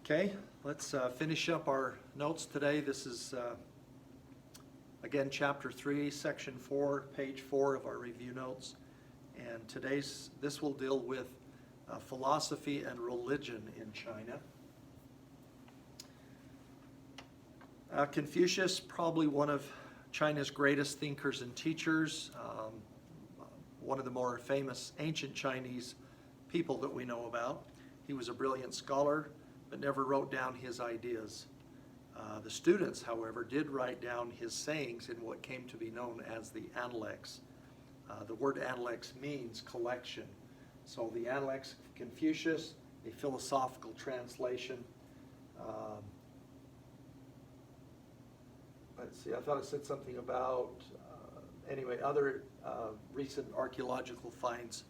Okay, let's finish up our notes today. This is, again, Chapter 3, Section 4, page 4 of our review notes. And this will deal with philosophy and religion in China. Confucius, probably one of China's greatest thinkers and teachers, one of the more famous ancient Chinese people that we know about. He was a brilliant scholar, but never wrote down his ideas. The students, however, did write down his sayings in what came to be known as the Analects. The word Analects means collection. So the Analects of Confucius, a philosophical translation. Let's see, I thought it said something about, other recent archaeological finds.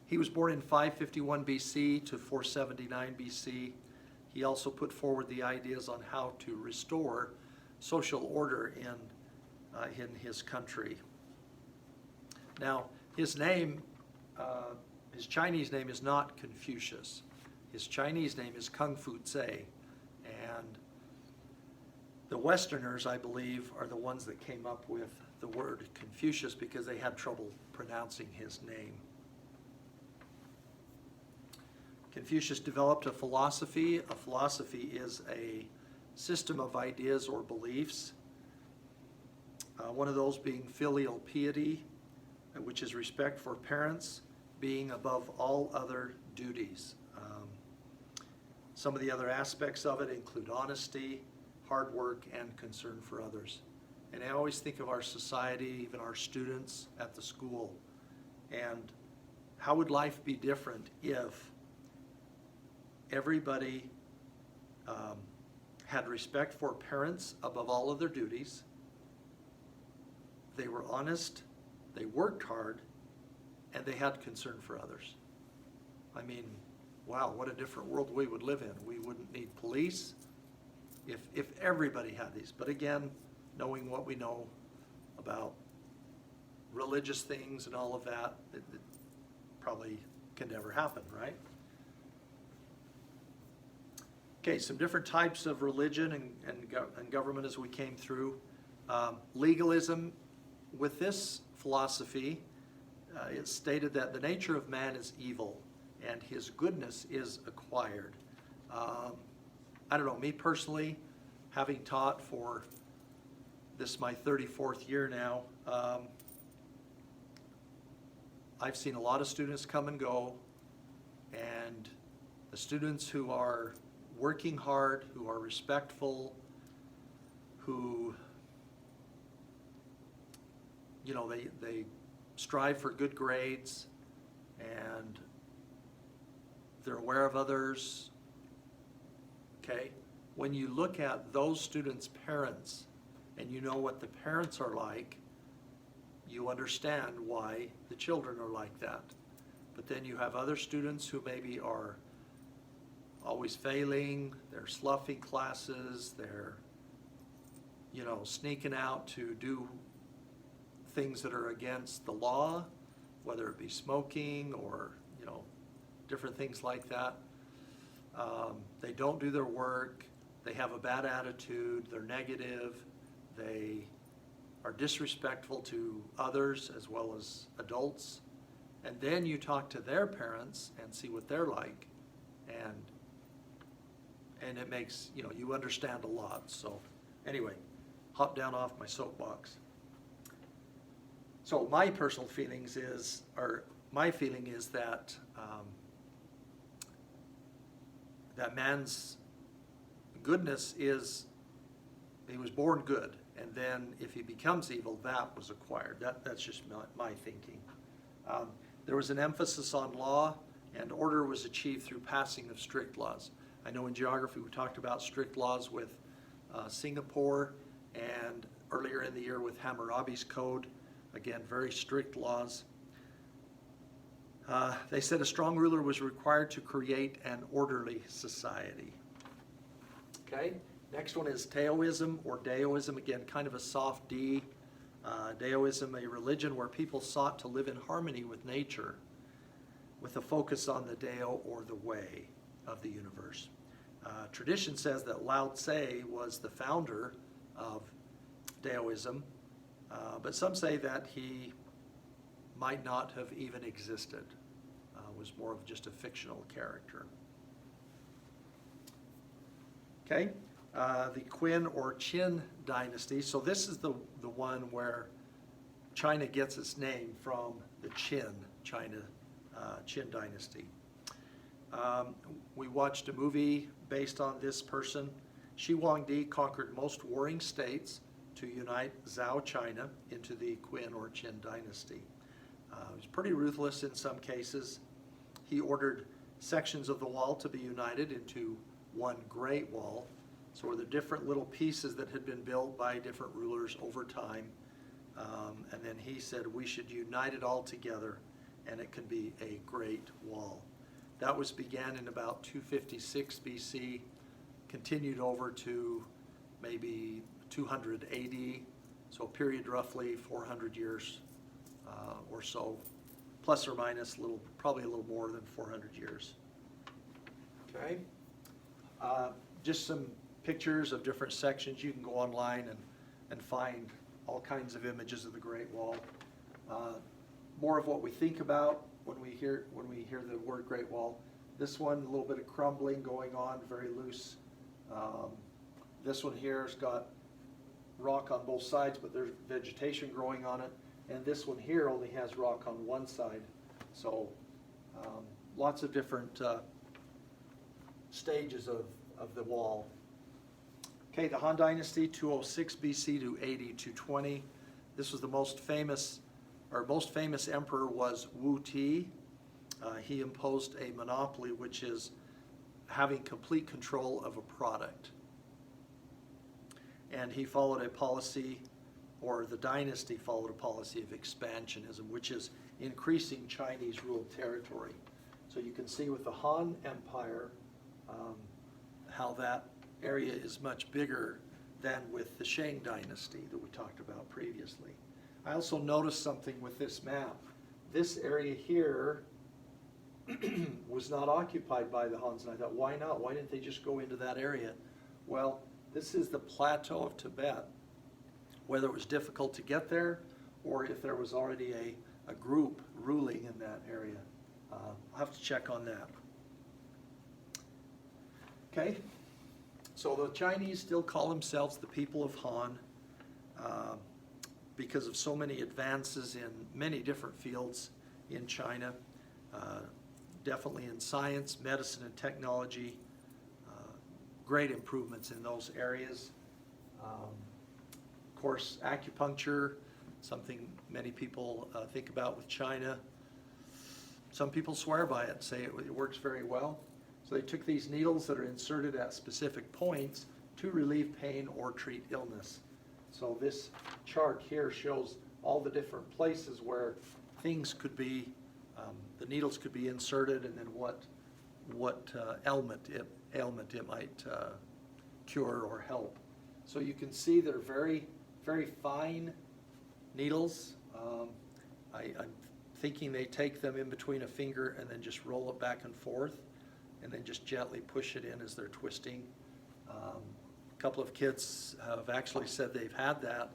He was born in 551 BC to 479 BC. He also put forward the ideas on how to restore social order in his country. Now, his name, his Chinese name is not Confucius. His Chinese name is Kung Fu Tse, and the Westerners, I believe, are the ones that came up with the word Confucius because they had trouble pronouncing his name. Confucius developed a philosophy. A philosophy is a system of ideas or beliefs. One of those being filial piety, which is respect for parents being above all other duties. Some of the other aspects of it include honesty, hard work, and concern for others. And I always think of our society, even our students at the school, and how would life be different if everybody had respect for parents above all other duties, they were honest, they worked hard, and they had concern for others. I mean, wow, what a different world we would live in. We wouldn't need police if everybody had these. But again, knowing what we know about religious things and all of that, it probably can never happen, right? Okay, some different types of religion and government as we came through. Legalism. With this philosophy, it's stated that the nature of man is evil and his goodness is acquired. I don't know, me personally, having taught for this my 34th year now, I've seen a lot of students come and go, and the students who are working hard, who are respectful, who, they strive for good grades, and they're aware of others. Okay? When you look at those students' parents, and you know what the parents are like, you understand why the children are like that. But then you have other students who maybe are always failing, they're sloughing classes, they're, sneaking out to do things that are against the law, whether it be smoking or, different things like that. They don't do their work, they have a bad attitude, they're negative, they are disrespectful to others as well as adults. And then you talk to their parents and see what they're like, and it makes, you understand a lot. So anyway, hop down off my soapbox. So my personal feelings is, or my feeling is that that man's goodness is, he was born good, and then if he becomes evil, that was acquired. That's just my thinking. There was an emphasis on law, and order was achieved through passing of strict laws. I know in geography we talked about strict laws with Singapore, and earlier in the year with Hammurabi's Code. Again, very strict laws. They said a strong ruler was required to create an orderly society. Okay, next one is Daoism or Daoism. Again, kind of a soft D. Daoism, a religion where people sought to live in harmony with nature with a focus on the Dao or the way of the universe. Tradition says that Lao Tse was the founder of Daoism, but some say that he might not have even existed, was more of just a fictional character. Okay, the Qin or Qin dynasty. So this is the one where China gets its name from the Qin dynasty. We watched a movie based on this person. Huangdi conquered most warring states to unite Zhou China into the Qin or Qin dynasty. He was pretty ruthless in some cases. He ordered sections of the wall to be united into one great wall. So were the different little pieces that had been built by different rulers over time. And then he said we should unite it all together and it can be a great wall. That was began in about 256 BC, continued over to maybe 200 AD, so a period roughly 400 years or so, plus or minus probably a little more than 400 years. Okay, just some pictures of different sections. You can go online and find all kinds of images of the Great Wall. More of what we think about when we hear the word Great Wall. This one, a little bit of crumbling going on, very loose. This one here has got rock on both sides, but there's vegetation growing on it. And this one here only has rock on one side. So lots of different stages of the wall. Okay, the Han Dynasty, 206 BC to AD 220. This was the most famous emperor was oute. He imposed a monopoly, which is having complete control of a product. And he followed a policy, or the dynasty followed a policy of expansionism, which is increasing Chinese ruled territory. So you can see with the Han Empire how that area is much bigger than with the Shang Dynasty that we talked about previously. I also noticed something with this map. This area here was not occupied by the Hans, and I thought, why not? Why didn't they just go into that area? Well, this is the plateau of Tibet. Whether it was difficult to get there or if there was already a group ruling in that area. I'll have to check on that. Okay, so the Chinese still call themselves the people of Han because of so many advances in many different fields in China. Definitely in science, medicine, and technology. Great improvements in those areas. Of course, acupuncture, something many people think about with China. Some people swear by it, say it works very well. So they took these needles that are inserted at specific points to relieve pain or treat illness. So this chart here shows all the different places where things could be, the needles could be inserted, and then what ailment it might cure or help. So you can see they're very, very fine needles. I'm thinking they take them in between a finger and then just roll it back and forth, and then just gently push it in as they're twisting. A couple of kids have actually said they've had that,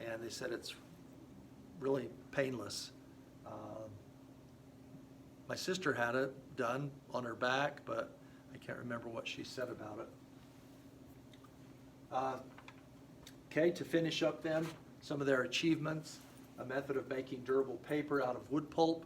and they said it's really painless. My sister had it done on her back, but I can't remember what she said about it. Okay, to finish up then, some of their achievements: a method of making durable paper out of wood pulp,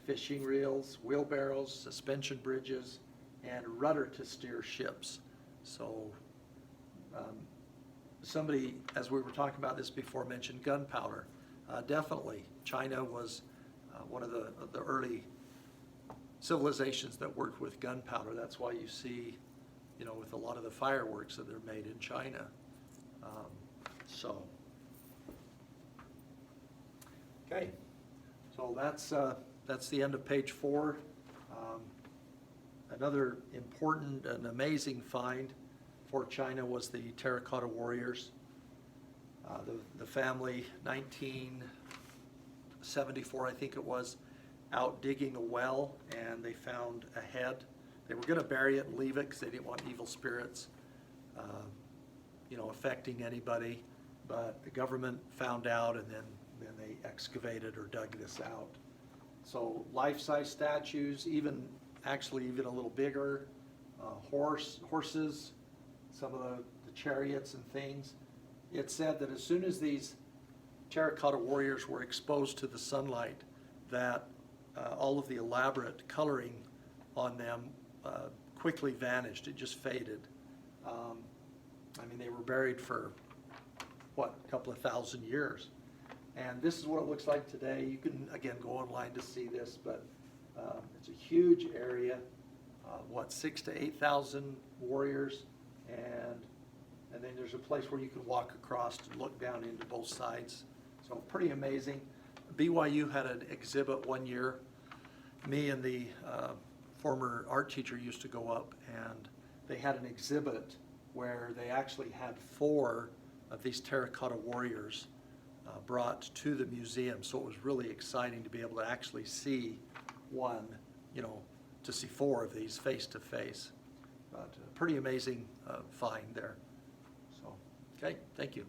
fishing reels, wheelbarrows, suspension bridges, and rudder to steer ships. So somebody, as we were talking about this before, mentioned gunpowder. Definitely, China was one of the early civilizations that worked with gunpowder. That's why you see, with a lot of the fireworks that are made in China. Okay, so that's the end of page 4. Another important and amazing find for China was the terracotta warriors. The family, 1974, I think it was, out digging a well, and they found a head They were going to bury it and leave it because they didn't want evil spirits, affecting anybody. But the government found out, and then they excavated or dug this out. So life-size statues, even a little bigger, horses, some of the chariots and things. It said that as soon as these terracotta warriors were exposed to the sunlight, that all of the elaborate coloring on them quickly vanished. It just faded. They were buried for, a couple of thousand years. And this is what it looks like today. You can, again, go online to see this, but it's a huge area. 6,000 to 8,000 warriors, and then there's a place where you can walk across and look down into both sides. So pretty amazing. BYU had an exhibit one year. Me and the former art teacher used to go up, and they had an exhibit where they actually had 4 of these terracotta warriors brought to the museum. So it was really exciting to be able to actually see one, to see 4 of these face to face. But pretty amazing find there. So, okay, thank you.